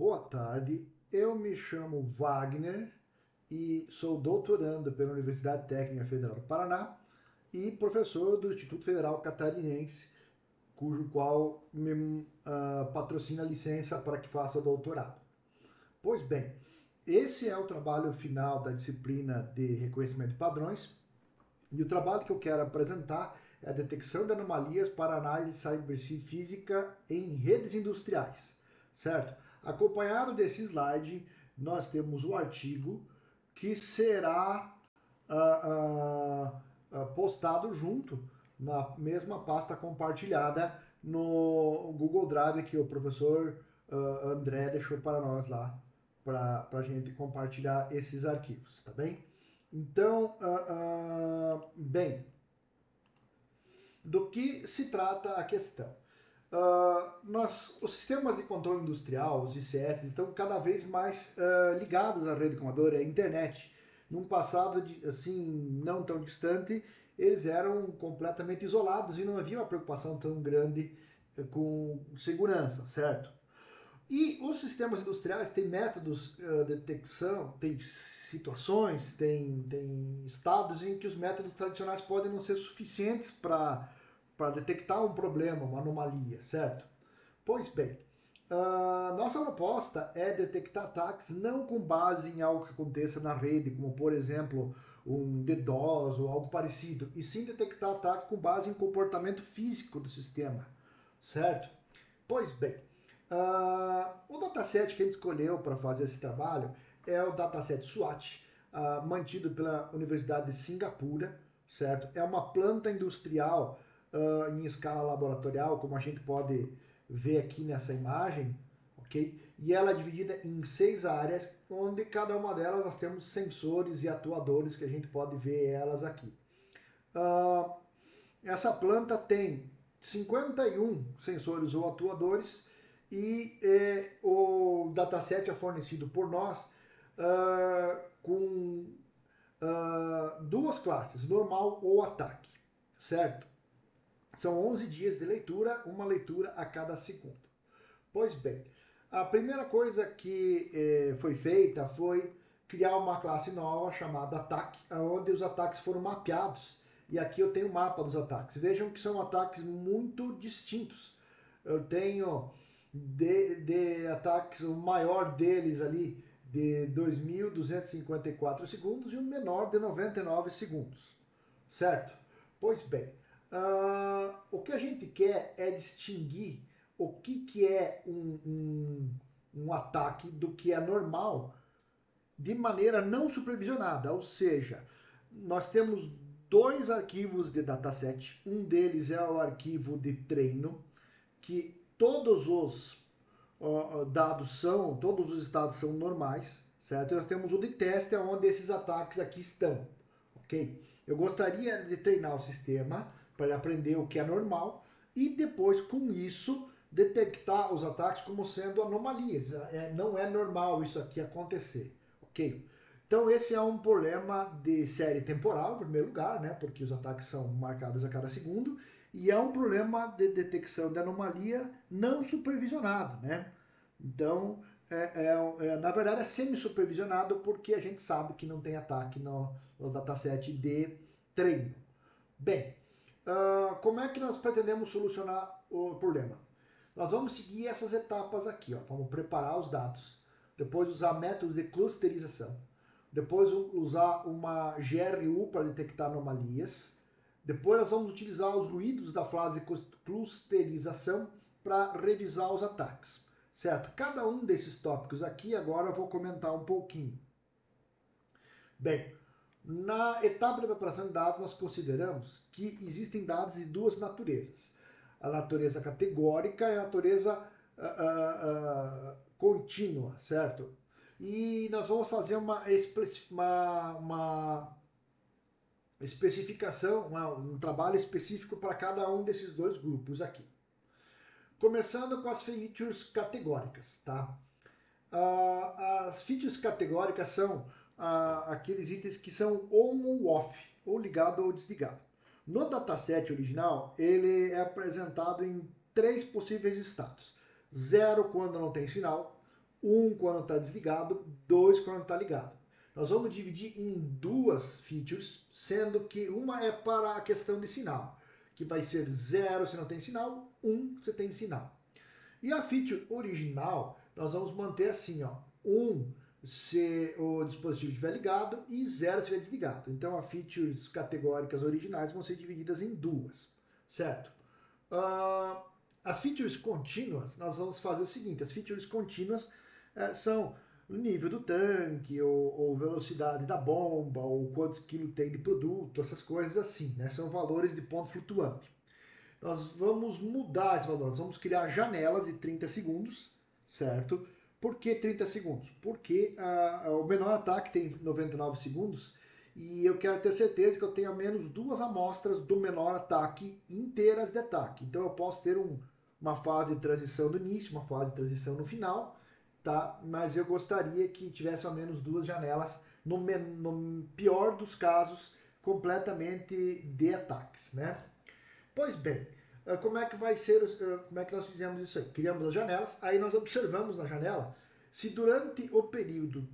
Boa tarde, eu me chamo Wagner e sou doutorando pela Universidade Técnica Federal do Paraná e professor do Instituto Federal Catarinense, cujo qual me patrocina a licença para que faça o doutorado. Pois bem, esse é o trabalho final da disciplina de reconhecimento de padrões e o trabalho que eu quero apresentar é a detecção de anomalias para análise ciberfísica em redes industriais, certo? Acompanhado desse slide, nós temos o artigo que será postado junto na mesma pasta compartilhada no Google Drive que o professor André deixou para nós lá, para a gente compartilhar esses arquivos, tá bem? Então, bem, do que se trata a questão? Os sistemas de controle industrial, os ICS, estão cada vez mais ligados à rede contadora, à internet. Num passado assim não tão distante, eles eram completamente isolados e não havia uma preocupação tão grande com segurança, certo? E os sistemas industriais têm métodos de detecção, tem situações, tem estados em que os métodos tradicionais podem não ser suficientes para detectar um problema, uma anomalia, certo? Pois bem, nossa proposta é detectar ataques não com base em algo que aconteça na rede, como por exemplo um DDoS ou algo parecido, e sim detectar ataque com base em comportamento físico do sistema, certo? Pois bem, o dataset que a gente escolheu para fazer esse trabalho é o dataset SWAT, mantido pela Universidade de Singapura, certo? É uma planta industrial em escala laboratorial, como a gente pode ver aqui nessa imagem, ok? E ela é dividida em 6 áreas, onde cada uma delas nós temos sensores e atuadores que a gente pode ver elas aqui. Essa planta tem 51 sensores ou atuadores e o dataset é fornecido por nós com duas classes, normal ou ataque, certo? São 11 dias de leitura, uma leitura a cada segundo. Pois bem, a primeira coisa que foi feita foi criar uma classe nova chamada ataque, onde os ataques foram mapeados. E aqui eu tenho o mapa dos ataques. Vejam que são ataques muito distintos. Eu tenho de ataques, o maior deles ali de 2.254 segundos e o menor de 99 segundos, certo? Pois bem, o que a gente quer é distinguir o que é um ataque do que é normal de maneira não supervisionada, ou seja, nós temos dois arquivos de dataset, um deles é o arquivo de treino, que todos os todos os estados são normais, certo? E nós temos o de teste, onde esses ataques aqui estão, ok? Eu gostaria de treinar o sistema para ele aprender o que é normal e depois, com isso, detectar os ataques como sendo anomalias. Não é normal isso aqui acontecer, ok? Então esse é um problema de série temporal, em primeiro lugar, né? Porque os ataques são marcados a cada segundo, e é um problema de detecção de anomalia não supervisionado, né? Então, na verdade, é semi-supervisionado porque a gente sabe que não tem ataque no dataset de treino. Bem, como é que nós pretendemos solucionar o problema? Nós vamos seguir essas etapas aqui. Ó. Vamos preparar os dados, depois usar métodos de clusterização, depois usar uma GRU para detectar anomalias, depois nós vamos utilizar os ruídos da fase clusterização para revisar os ataques, certo? Cada um desses tópicos aqui agora eu vou comentar um pouquinho. Bem, na etapa de preparação de dados nós consideramos que existem dados de duas naturezas. A natureza categórica e a natureza contínua, certo? E nós vamos fazer uma especificação, um trabalho específico para cada um desses dois grupos aqui. Começando com as features categóricas, tá? As features categóricas são aqueles itens que são on ou off, ou ligado ou desligado. No dataset original, ele é apresentado em três possíveis estados. 0 quando não tem sinal, um quando está desligado, 2 quando está ligado. Nós vamos dividir em duas features, sendo que uma é para a questão de sinal, que vai ser 0 se não tem sinal, 1 se tem sinal. E a feature original, nós vamos manter assim, ó, 1 se o dispositivo estiver ligado e 0 se estiver desligado. Então, as features categóricas originais vão ser divididas em duas, certo? As features contínuas, nós vamos fazer o seguinte, as features contínuas são o nível do tanque, ou velocidade da bomba, ou quantos quilos tem de produto, essas coisas assim, né? São valores de ponto flutuante. Nós vamos mudar esse valor, nós vamos criar janelas de 30 segundos, certo? Por que 30 segundos? Porque o menor ataque tem 99 segundos e eu quero ter certeza que eu tenho ao menos duas amostras do menor ataque inteiras de ataque. Então eu posso ter uma fase de transição no início, uma fase de transição no final, tá? Mas eu gostaria que tivesse ao menos duas janelas, no pior dos casos, completamente de ataques, né? Pois bem, como é que vai ser, como é que nós fizemos isso aí? Criamos as janelas, aí nós observamos na janela se durante o período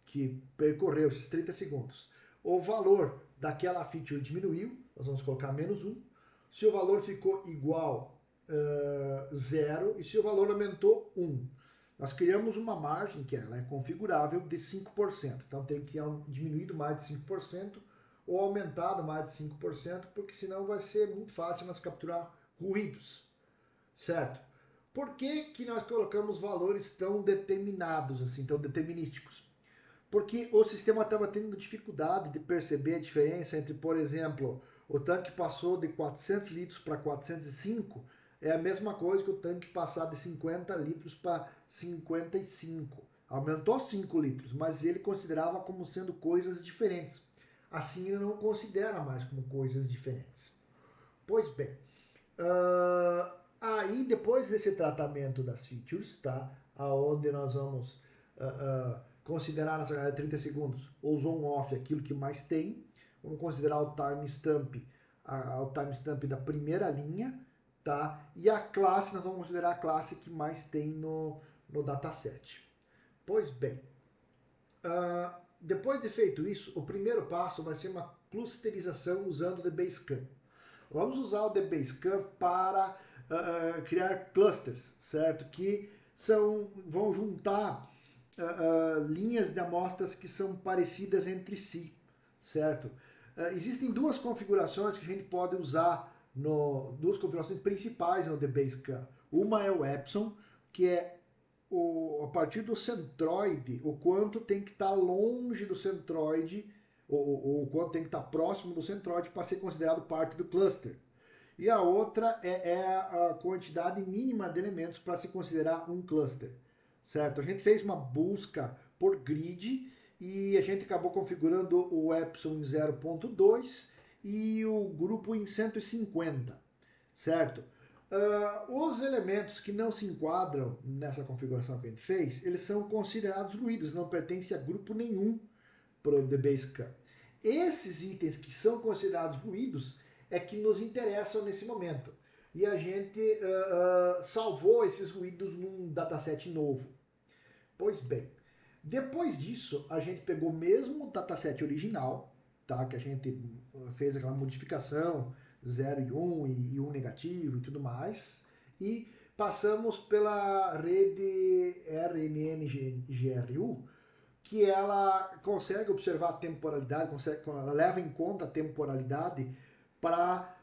que percorreu esses 30 segundos o valor daquela feature diminuiu, nós vamos colocar menos 1, se o valor ficou igual 0 e se o valor aumentou 1. Nós criamos uma margem que ela é configurável de 5%, então tem que diminuído mais de 5% ou aumentado mais de 5%, porque senão vai ser muito fácil nós capturar ruídos, certo? Por que, que nós colocamos valores tão determinados, assim, tão determinísticos? Porque o sistema estava tendo dificuldade de perceber a diferença entre, por exemplo, o tanque passou de 400 litros para 405, é a mesma coisa que o tanque passar de 50 litros para 55. Aumentou 5 litros, mas ele considerava como sendo coisas diferentes. Assim ele não considera mais como coisas diferentes. Pois bem, aí depois desse tratamento das features, tá? Aonde nós vamos considerar nessa de 30 segundos o on-off, aquilo que mais tem. Vamos considerar o timestamp, o timestamp da primeira linha, tá? E a classe, nós vamos considerar a classe que mais tem no dataset. Pois bem, depois de feito isso, o primeiro passo vai ser uma clusterização usando o DBaseCAM. Vamos usar o DBaseCAM para criar clusters, certo? Que vão juntar linhas de amostras que são parecidas entre si, certo? Existem duas configurações que a gente pode usar, duas configurações principais no DBaseCAM. Uma é o Epson, que é a partir do centroide, o quanto tem que estar longe do centroide, ou o quanto tem que estar próximo do centroide para ser considerado parte do cluster. E a outra é a quantidade mínima de elementos para se considerar um cluster, certo? A gente fez uma busca por grid e a gente acabou configurando o Epson em 0.2 e o grupo em 150, certo? Os elementos que não se enquadram nessa configuração que a gente fez, eles são considerados ruídos, não pertencem a grupo nenhum para o DBaseCAM. Esses itens que são considerados ruídos é que nos interessam nesse momento. E a gente salvou esses ruídos num dataset novo. Pois bem, depois disso, a gente pegou mesmo o dataset original, tá? Que a gente fez aquela modificação, 0 e 1 e 1 negativo e tudo mais, e passamos pela rede RNN-GRU, que ela consegue observar a temporalidade, ela leva em conta a temporalidade para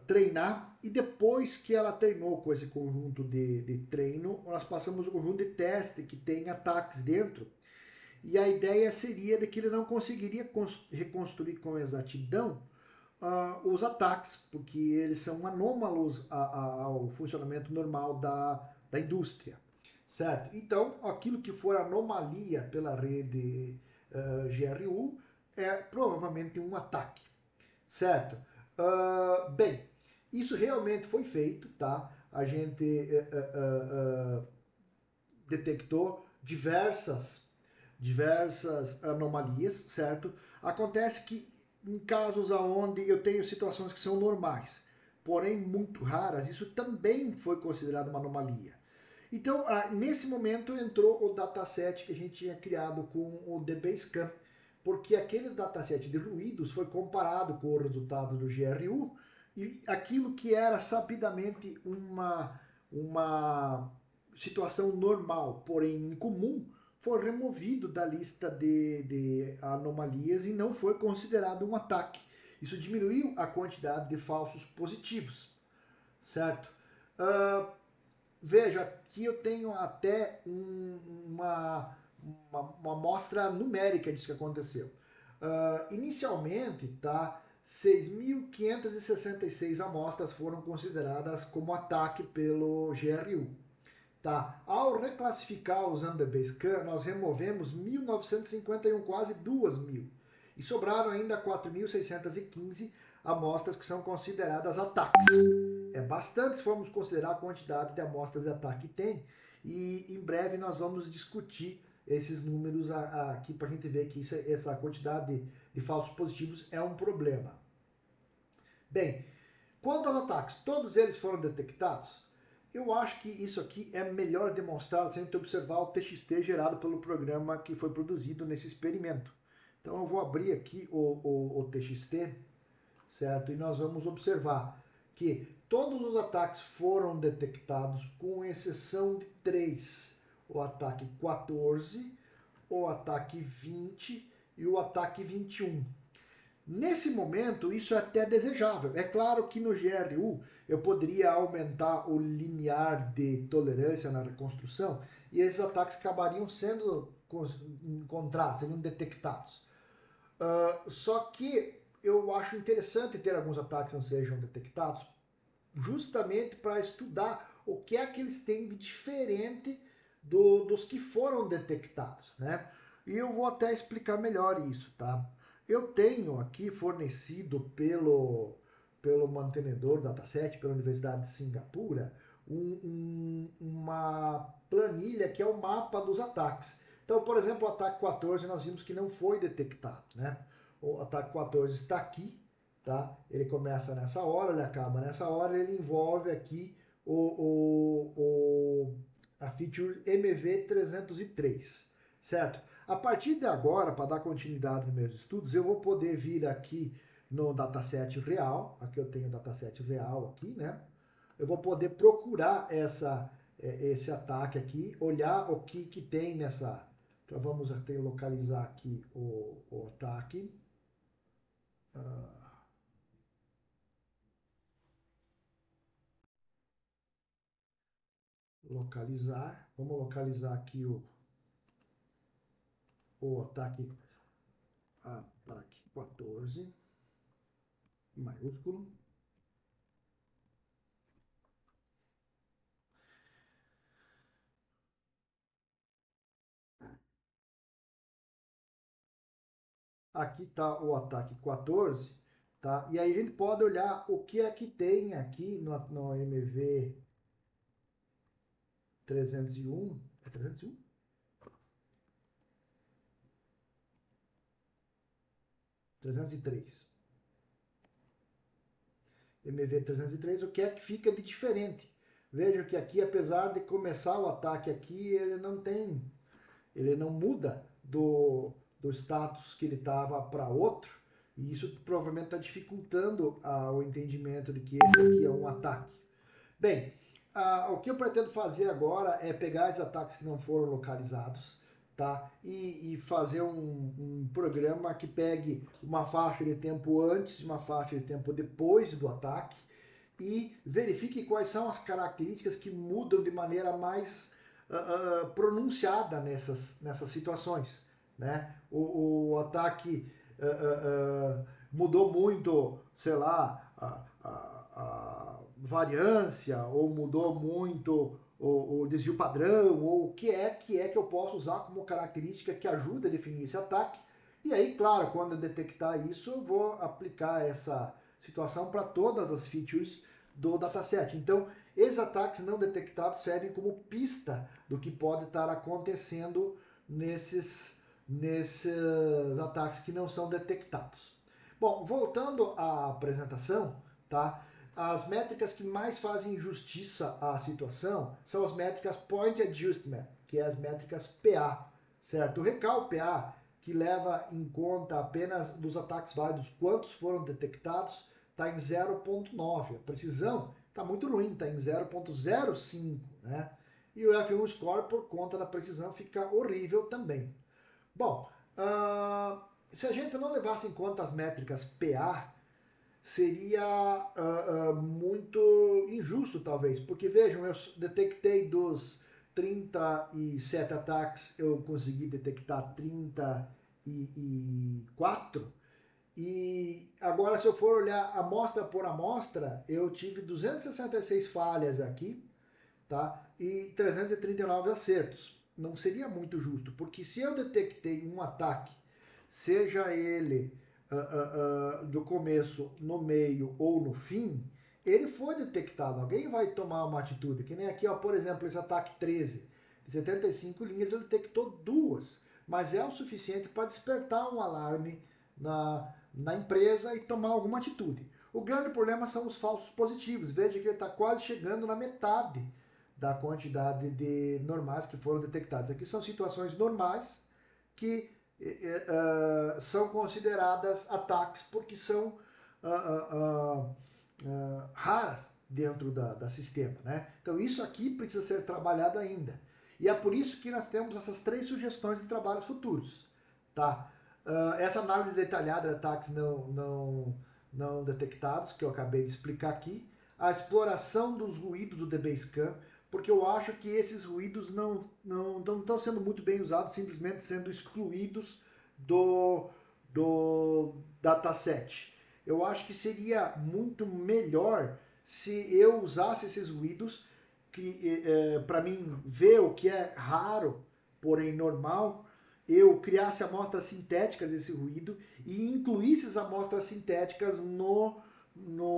treinar, e depois que ela treinou com esse conjunto de treino, nós passamos o conjunto de teste que tem ataques dentro, e a ideia seria de que ele não conseguiria reconstruir com exatidão os ataques, porque eles são anômalos ao funcionamento normal da indústria, certo? Então, aquilo que for anomalia pela rede GRU é provavelmente um ataque, certo? Bem, isso realmente foi feito, tá? A gente detectou diversas anomalias, certo? Acontece que em casos onde eu tenho situações que são normais, porém muito raras, isso também foi considerado uma anomalia. Então, nesse momento entrou o dataset que a gente tinha criado com o DBScan, porque aquele dataset de ruídos foi comparado com o resultado do GRU e aquilo que era sabidamente uma situação normal, porém incomum, foi removido da lista de anomalias e não foi considerado um ataque. Isso diminuiu a quantidade de falsos positivos, certo? Veja, aqui eu tenho até uma amostra numérica disso que aconteceu. Inicialmente, tá, 6.566 amostras foram consideradas como ataque pelo GRU. Tá. Ao reclassificar usando o DBScan, nós removemos 1.951, quase 2.000. E sobraram ainda 4.615 amostras que são consideradas ataques. É bastante se formos considerar a quantidade de amostras de ataque que tem. E em breve nós vamos discutir esses números aqui para a gente ver que essa quantidade de falsos positivos é um problema. Bem, quanto aos ataques, todos eles foram detectados? Eu acho que isso aqui é melhor demonstrado se a gente observar o TXT gerado pelo programa que foi produzido nesse experimento. Então eu vou abrir aqui o TXT, certo? E nós vamos observar que todos os ataques foram detectados, com exceção de 3. O ataque 14, o ataque 20 e o ataque 21. Nesse momento, isso é até desejável. É claro que no GRU eu poderia aumentar o limiar de tolerância na reconstrução e esses ataques acabariam sendo encontrados, sendo detectados. Só que eu acho interessante ter alguns ataques que não sejam detectados, justamente para estudar o que é que eles têm de diferente dos que foram detectados, né? E eu vou até explicar melhor isso, tá? Eu tenho aqui fornecido pelo mantenedor dataset, pela Universidade de Singapura, uma planilha que é o mapa dos ataques. Então, por exemplo, o ataque 14 nós vimos que não foi detectado, né? O ataque 14 está aqui, tá? Ele começa nessa hora, ele acaba nessa hora, ele envolve aqui a feature MV303, certo? A partir de agora, para dar continuidade nos meus estudos, eu vou poder vir aqui no dataset real, aqui eu tenho o dataset real aqui, né? Eu vou poder procurar esse ataque aqui, olhar o que tem nessa... Então vamos até localizar aqui o ataque. Localizar, vamos localizar aqui o ataque 14, maiúsculo. Aqui está o ataque 14, tá? E aí a gente pode olhar o que é que tem aqui no MV 301. É 301? 303. MV 303, o que é que fica de diferente? Veja que aqui, apesar de começar o ataque aqui, ele não muda do status que ele estava para outro, e isso provavelmente está dificultando o entendimento de que esse aqui é um ataque. Bem, o que eu pretendo fazer agora é pegar esses ataques que não foram localizados, tá? E fazer um programa que pegue uma faixa de tempo antes e uma faixa de tempo depois do ataque e verifique quais são as características que mudam de maneira mais pronunciada nessas situações, né? O ataque mudou muito, sei lá, a variância, ou mudou muito o desvio padrão, ou o que é que eu posso usar como característica que ajuda a definir esse ataque. E aí, claro, quando eu detectar isso, eu vou aplicar essa situação para todas as features do dataset. Então, esses ataques não detectados servem como pista do que pode estar acontecendo nesses ataques que não são detectados. Bom, voltando à apresentação, tá? as métricas que mais fazem justiça à situação são as métricas Point Adjustment, que é as métricas PA, certo? O recal PA, que leva em conta apenas dos ataques válidos quantos foram detectados, está em 0,9. A precisão está muito ruim, está em 0,05, né? E o F1 Score, por conta da precisão, fica horrível também. Bom, se a gente não levasse em conta as métricas PA, seria muito injusto, talvez. Porque, vejam, eu detectei dos 37 ataques, eu consegui detectar 34. E agora, se eu for olhar amostra por amostra, eu tive 266 falhas aqui, tá? E 339 acertos. Não seria muito justo, porque se eu detectei um ataque, seja ele do começo, no meio ou no fim, ele foi detectado. Alguém vai tomar uma atitude. Que nem aqui, ó, por exemplo, esse ataque 13. De 75 linhas, ele detectou duas. Mas é o suficiente para despertar um alarme na empresa e tomar alguma atitude. O grande problema são os falsos positivos. Veja que ele está quase chegando na metade da quantidade de normais que foram detectados. Aqui são situações normais que são consideradas ataques porque são raras dentro da sistema, né? Então isso aqui precisa ser trabalhado ainda. E é por isso que nós temos essas 3 sugestões de trabalhos futuros, tá? Essa análise detalhada de ataques não detectados, que eu acabei de explicar aqui, a exploração dos ruídos do DBScan, porque eu acho que esses ruídos não estão sendo muito bem usados, simplesmente sendo excluídos do dataset. Eu acho que seria muito melhor se eu usasse esses ruídos para mim ver o que é raro, porém normal, eu criasse amostras sintéticas desse ruído e incluísse as amostras sintéticas no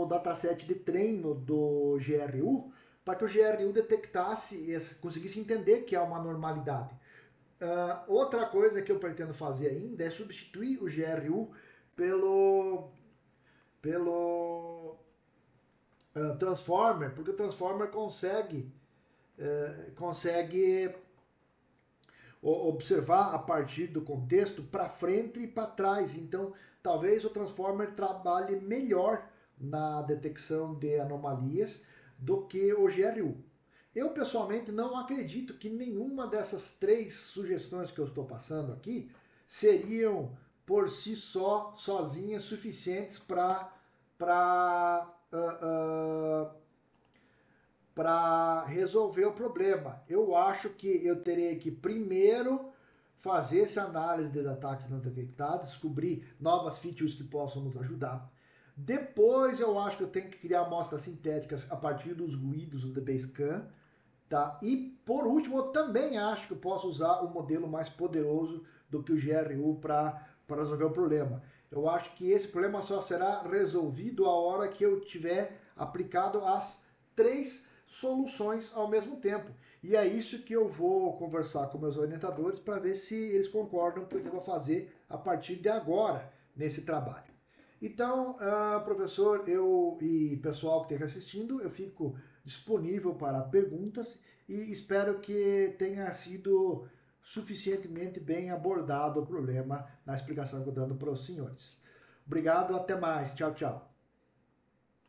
dataset de treino do GRU, para que o GRU detectasse, conseguisse entender que é uma normalidade. Outra coisa que eu pretendo fazer ainda é substituir o GRU pelo Transformer, porque o Transformer consegue observar a partir do contexto para frente e para trás. Então, talvez o Transformer trabalhe melhor na detecção de anomalias do que o GRU. Eu, pessoalmente, não acredito que nenhuma dessas 3 sugestões que eu estou passando aqui seriam, por si só, sozinhas, suficientes para resolver o problema. Eu acho que eu terei que primeiro fazer essa análise de ataques não detectados, descobrir novas features que possam nos ajudar. Depois eu acho que eu tenho que criar amostras sintéticas a partir dos ruídos do DBScan, tá? E por último, eu também acho que eu posso usar um modelo mais poderoso do que o GRU para resolver o problema. Eu acho que esse problema só será resolvido a hora que eu tiver aplicado as 3 soluções ao mesmo tempo. E é isso que eu vou conversar com meus orientadores para ver se eles concordam com o que eu vou fazer a partir de agora nesse trabalho. Então, professor, eu e pessoal que esteja assistindo, eu fico disponível para perguntas e espero que tenha sido suficientemente bem abordado o problema na explicação que eu estou dando para os senhores. Obrigado, até mais. Tchau, tchau.